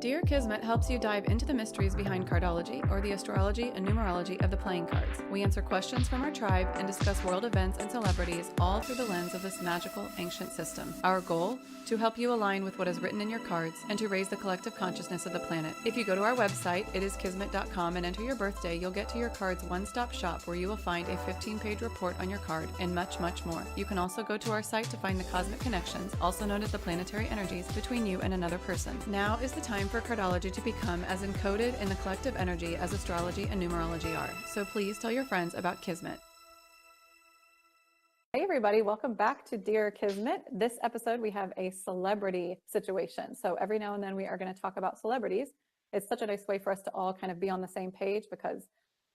Dear Kismet helps you dive into the mysteries behind cardology, or the astrology and numerology of the playing cards. We answer questions from our tribe and discuss world events and celebrities, all through the lens of this magical, ancient system. Our goal? To help you align with what is written in your cards and to raise the collective consciousness of the planet. If you go to our website, itiskismet.com, and enter your birthday, you'll get to your card's one-stop shop where you will find a 15-page report on your card and much, much more. You can also go to our site to find the cosmic connections, also known as the planetary energies, between you and another person. Now is the time for cardology to become as encoded in the collective energy as astrology and numerology are. So please tell your friends about Kismet. Hey everybody, welcome back to Dear Kismet. This episode we have a celebrity situation. So every now and then we are going to talk about celebrities. It's such a nice way for us to all kind of be on the same page because,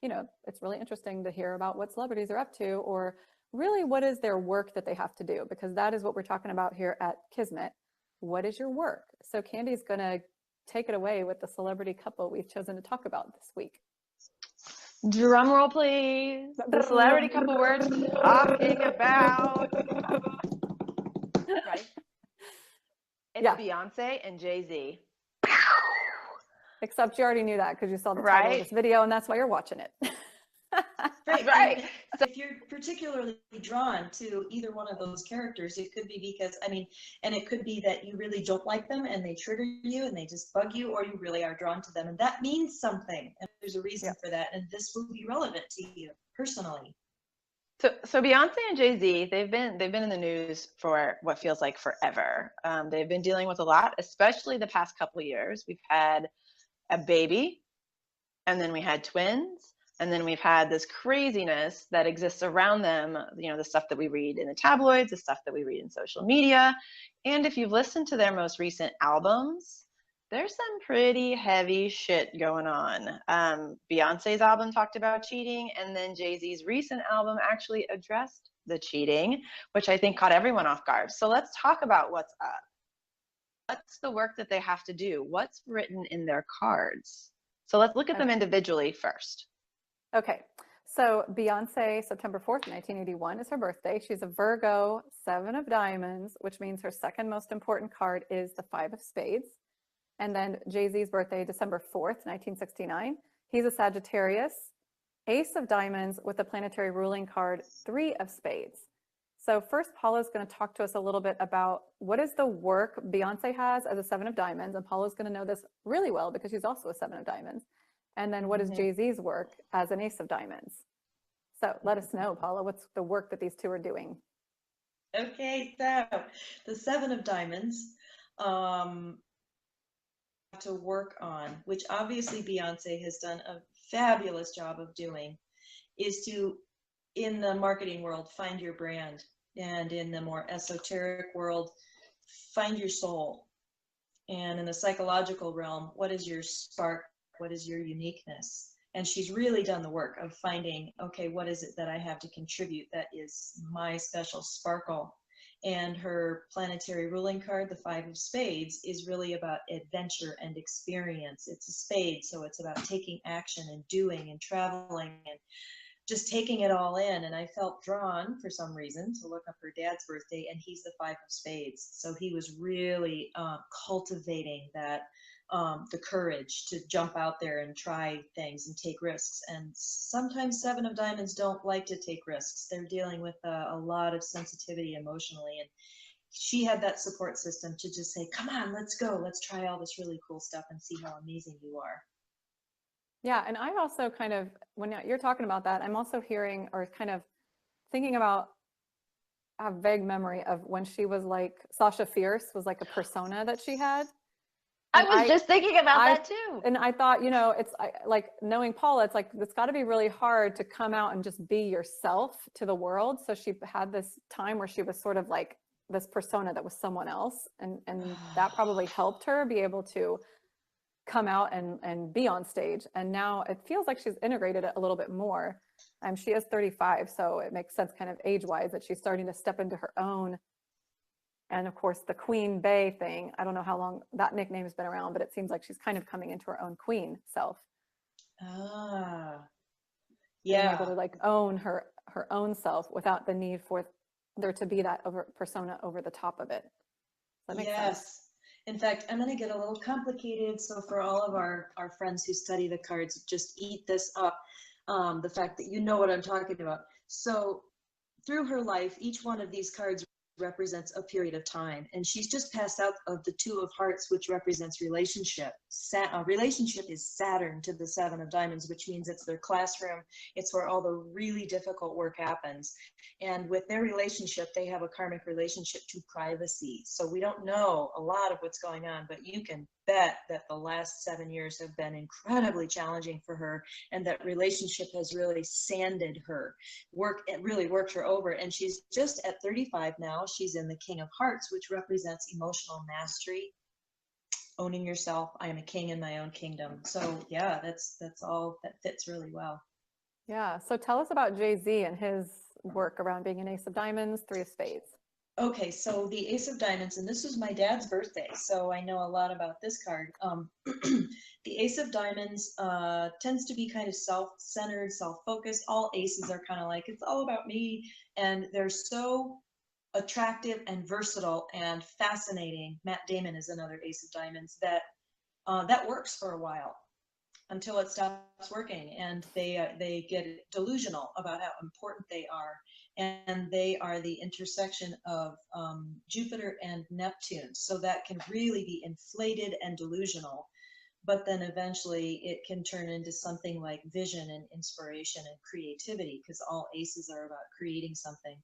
you know, it's really interesting to hear about what celebrities are up to, or really what is their work that they have to do, because that is what we're talking about here at Kismet. What is your work? So Candy's going to take it away with the celebrity couple we've chosen to talk about this week. Drum roll, please. The celebrity couple we're talking about. Ready? It's Beyonce and Jay-Z. Except you already knew that because you saw the title of this video, and that's why you're watching it. Right. So if you're particularly drawn to either one of those characters, it could be because, and it could be that you really don't like them and they trigger you and they just bug you, or you really are drawn to them and that means something. And there's a reason for that. And this will be relevant to you personally. So Beyonce and Jay-Z, they've been in the news for what feels like forever. They've been dealing with a lot, especially the past couple of years. We've had a baby, and then we had twins. And then we've had this craziness that exists around them, you know, the stuff that we read in the tabloids, the stuff that we read in social media. And if you've listened to their most recent albums, there's some pretty heavy shit going on. Beyonce's album talked about cheating, and then Jay-Z's recent album actually addressed the cheating, which I think caught everyone off guard. So let's talk about what's up. What's the work that they have to do? What's written in their cards? So let's look at them individually first. Okay, so Beyonce, September 4th, 1981 is her birthday. She's a Virgo, 7 of diamonds, which means her second most important card is the 5 of spades. And then Jay-Z's birthday, December 4th, 1969. He's a Sagittarius, ace of diamonds with the planetary ruling card, 3 of spades. So first, Paula's going to talk to us a little bit about what is the work Beyonce has as a 7 of diamonds. And Paula's going to know this really well because she's also a 7 of diamonds. And then what is Jay-Z's work as an ace of diamonds? So let us know, Paula, what's the work that these two are doing? Okay, so the 7 of diamonds to work on, which obviously Beyonce has done a fabulous job of doing, is to, in the marketing world, find your brand. And in the more esoteric world, find your soul. And in the psychological realm, what is your spark? What is your uniqueness? And she's really done the work of finding, okay, what is it that I have to contribute that is my special sparkle? And her planetary ruling card, the 5 of spades, is really about adventure and experience. It's a spade, so it's about taking action and doing and traveling and just taking it all in. And I felt drawn for some reason to look up her dad's birthday, and he's the 5 of spades. So he was really cultivating that the courage to jump out there and try things and take risks. And sometimes 7 of diamonds don't like to take risks. They're dealing with a lot of sensitivity emotionally. And she had that support system to just say, come on, let's go. Let's try all this really cool stuff and see how amazing you are. Yeah, and I also kind of, when you're talking about that, I'm also hearing or kind of thinking about a vague memory of when she was like, Sasha Fierce was like a persona that she had. I was just thinking about that too. And I thought, you know, it's like knowing Paula, it's like, it's got to be really hard to come out and just be yourself to the world. So she had this time where she was sort of like this persona that was someone else. And that probably helped her be able to come out and be on stage. And now it feels like she's integrated it a little bit more. She is 35, so it makes sense kind of age-wise that she's starting to step into her own. And of course, the Queen Bey thing, I don't know how long that nickname has been around, but it seems like she's kind of coming into her own queen self. Yeah. Being able to like own her own self without the need for there to be that persona over the top of it. Does that make sense? In fact, I'm going to get a little complicated. So for all of our friends who study the cards, just eat this up. The fact that you know what I'm talking about. So through her life, each one of these cards represents a period of time, and she's just passed out of the Two of Hearts, which represents relationship. Relationship is Saturn to the Seven of Diamonds, which means it's their classroom. It's where all the really difficult work happens. And with their relationship, they have a karmic relationship to privacy. So we don't know a lot of what's going on, but you can bet that the last 7 years have been incredibly challenging for her, and that relationship has really sanded her. It really worked her over, and she's just at 35 now. She's in the King of Hearts, which represents emotional mastery, owning yourself. I am a king in my own kingdom. So yeah, that's all that fits really well. Yeah. So tell us about Jay-Z and his work around being an Ace of Diamonds, Three of Spades. Okay, so the Ace of Diamonds, and this was my dad's birthday, so I know a lot about this card. The Ace of Diamonds tends to be kind of self-centered, self-focused. All aces are kind of like, it's all about me, and they're so attractive and versatile and fascinating. Matt Damon is another Ace of Diamonds that works for a while until it stops working, and they get delusional about how important they are. And they are the intersection of Jupiter and Neptune, so that can really be inflated and delusional, but then eventually it can turn into something like vision and inspiration and creativity, because all aces are about creating something.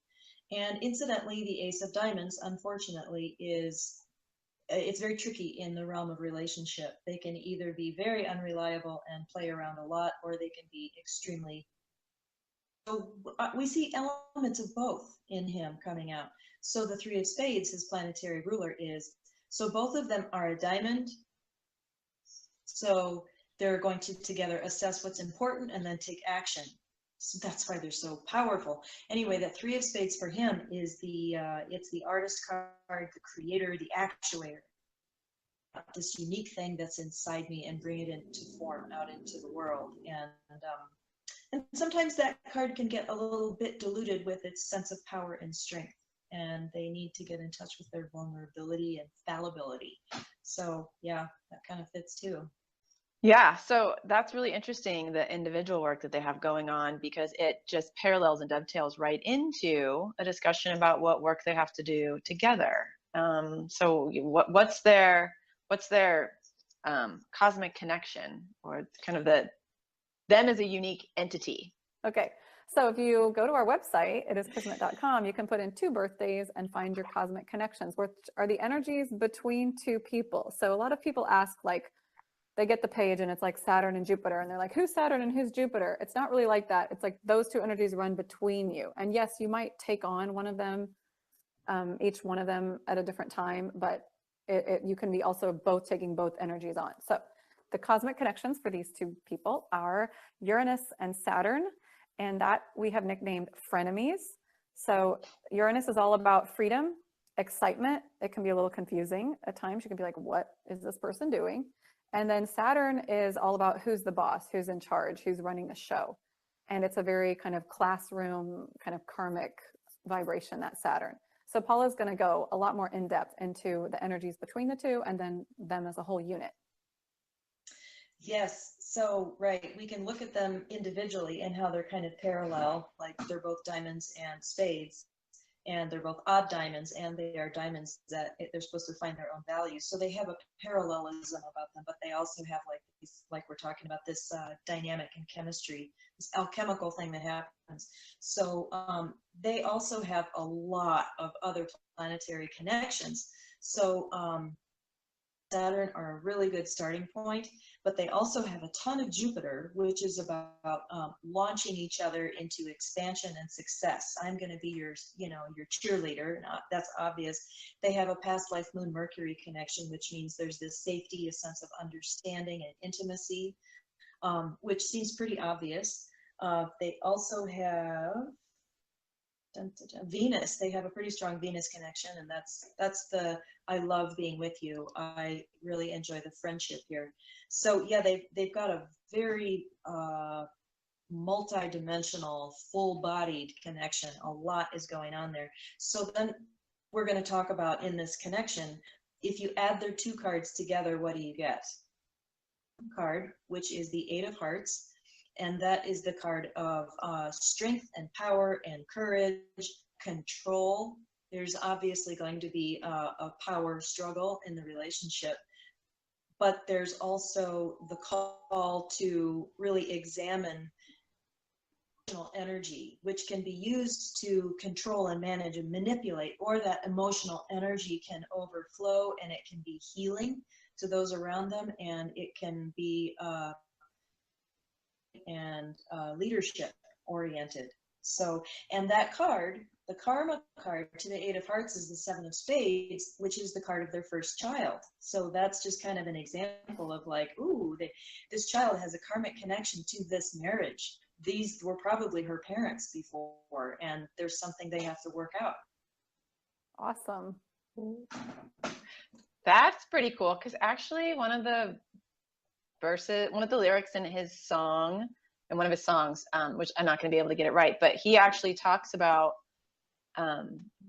And incidentally, the Ace of Diamonds, unfortunately, it's very tricky in the realm of relationship. They can either be very unreliable and play around a lot, or they can be extremely. So we see elements of both in him coming out. So the Three of Spades, his planetary ruler, is. So both of them are a diamond. So they're going to together assess what's important and then take action. So that's why they're so powerful. Anyway, that Three of Spades for him is it's the artist card, the creator, the actuator. This unique thing that's inside me and bring it into form out into the world. And sometimes that card can get a little bit diluted with its sense of power and strength, and they need to get in touch with their vulnerability and fallibility. So yeah, that kind of fits too. Yeah, so that's really interesting, the individual work that they have going on, because it just parallels and dovetails right into a discussion about what work they have to do together. So what's their cosmic connection, or kind of them as a unique entity? Okay. So if you go to our website, it is kismet.com, you can put in 2 birthdays and find your cosmic connections, which are the energies between 2 people. So a lot of people ask, like, they get the page and it's like Saturn and Jupiter, and they're like, who's Saturn and who's Jupiter? It's not really like that. It's like those 2 energies run between you. And yes, you might take on one of them, each one of them at a different time, but you can be also both taking both energies on. So the cosmic connections for these 2 people are Uranus and Saturn, and that we have nicknamed frenemies. So Uranus is all about freedom, excitement. It can be a little confusing at times. You can be like, what is this person doing? And then Saturn is all about who's the boss, who's in charge, who's running the show. And it's a very kind of classroom, kind of karmic vibration, that Saturn. So Paula's going to go a lot more in depth into the energies between the 2 and then them as a whole unit. Yes, so right, we can look at them individually and how they're kind of parallel, like they're both diamonds and spades, and they're both odd diamonds, and they are diamonds that they're supposed to find their own value. So they have a parallelism about them, but they also have like we're talking about this dynamic in chemistry, this alchemical thing that happens. So they also have a lot of other planetary connections. So Saturn are a really good starting point, but they also have a ton of Jupiter, which is about launching each other into expansion and success. I'm going to be your cheerleader. That's obvious. They have a past life Moon Mercury connection, which means there's this safety, a sense of understanding and intimacy, which seems pretty obvious. They also have Venus. They have a pretty strong Venus connection, and that's the I love being with you. I really enjoy the friendship here. So yeah, they've got a very multi-dimensional, full-bodied connection. A lot is going on there. So then we're going to talk about, in this connection, if you add their two cards together, what do you get? Card, which is the Eight of Hearts, and that is the card of strength and power and courage, control. There's obviously going to be a power struggle in the relationship, but there's also the call to really examine emotional energy, which can be used to control and manage and manipulate, or that emotional energy can overflow and it can be healing to those around them, and it can be leadership oriented. So, and that card, the karma card to the Eight of Hearts, is the Seven of Spades, which is the card of their first child. So that's just kind of an example of like, ooh, this child has a karmic connection to this marriage. These were probably her parents before, and there's something they have to work out. Awesome. That's pretty cool, because actually one of the lyrics in his song, in one of his songs, which I'm not going to be able to get it right, but he actually talks about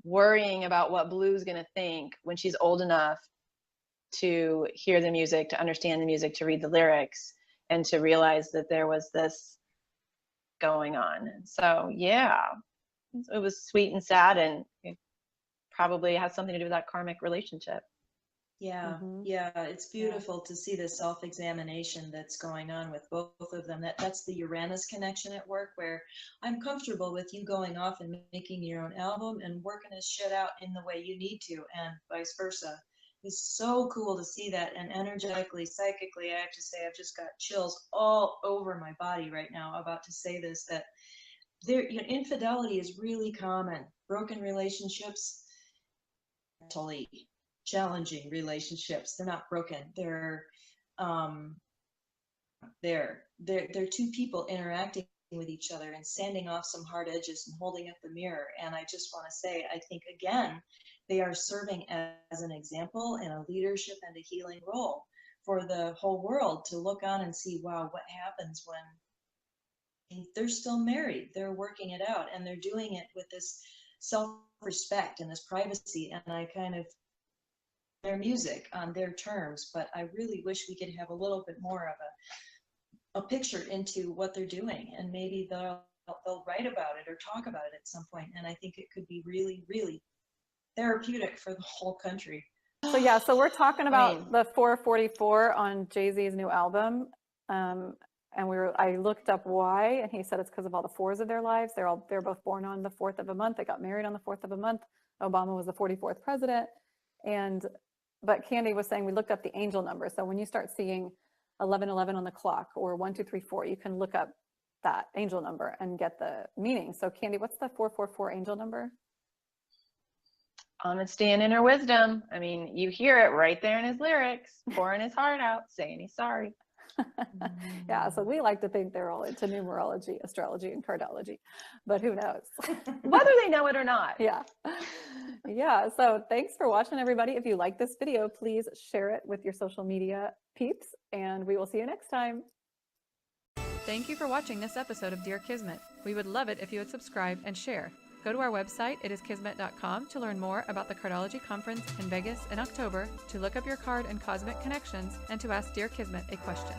worrying about what Blue's going to think when she's old enough to hear the music, to understand the music, to read the lyrics, and to realize that there was this going on. So yeah, it was sweet and sad, and it probably has something to do with that karmic relationship. Yeah, yeah, it's beautiful to see the self-examination that's going on with both of them. That's the Uranus connection at work, where I'm comfortable with you going off and making your own album and working this shit out in the way you need to, and vice versa. It's so cool to see that. And energetically, psychically, I have to say, I've just got chills all over my body right now about to say this, that infidelity is really common. Broken relationships, mentally challenging relationships, they're not broken, they're two people interacting with each other and sanding off some hard edges and holding up the mirror. And I just want to say, I think again, they are serving as an example and a leadership and a healing role for the whole world to look on and see, wow, what happens when they're still married, they're working it out, and they're doing it with this self-respect and this privacy. And I kind of their music on their terms, but I really wish we could have a little bit more of a picture into what they're doing, and maybe they'll write about it or talk about it at some point. And I think it could be really, really therapeutic for the whole country. So yeah, so we're talking about the 444 on Jay-Z's new album. And I looked up why, and he said it's because of all the fours of their lives. They're both born on the 4th of a month. They got married on the 4th of a month. Obama was the 44th president. But Candy was saying we looked up the angel number. So when you start seeing 1111 on the clock, or 1234, you can look up that angel number and get the meaning. So Candy, what's the 444 angel number? Honesty and inner wisdom. I mean, you hear it right there in his lyrics, pouring his heart out, saying he's sorry. Yeah, so we like to think they're all into numerology, astrology, and cardology, but who knows? Whether they know it or not. Yeah. Yeah, so thanks for watching, everybody. If you like this video, please share it with your social media peeps, and we will see you next time. Thank you for watching this episode of Dear Kismet. We would love it if you would subscribe and share. Go to our website, itiskismet.com, to learn more about the Cardology Conference in Vegas in October, to look up your card and cosmic connections, and to ask Dear Kismet a question.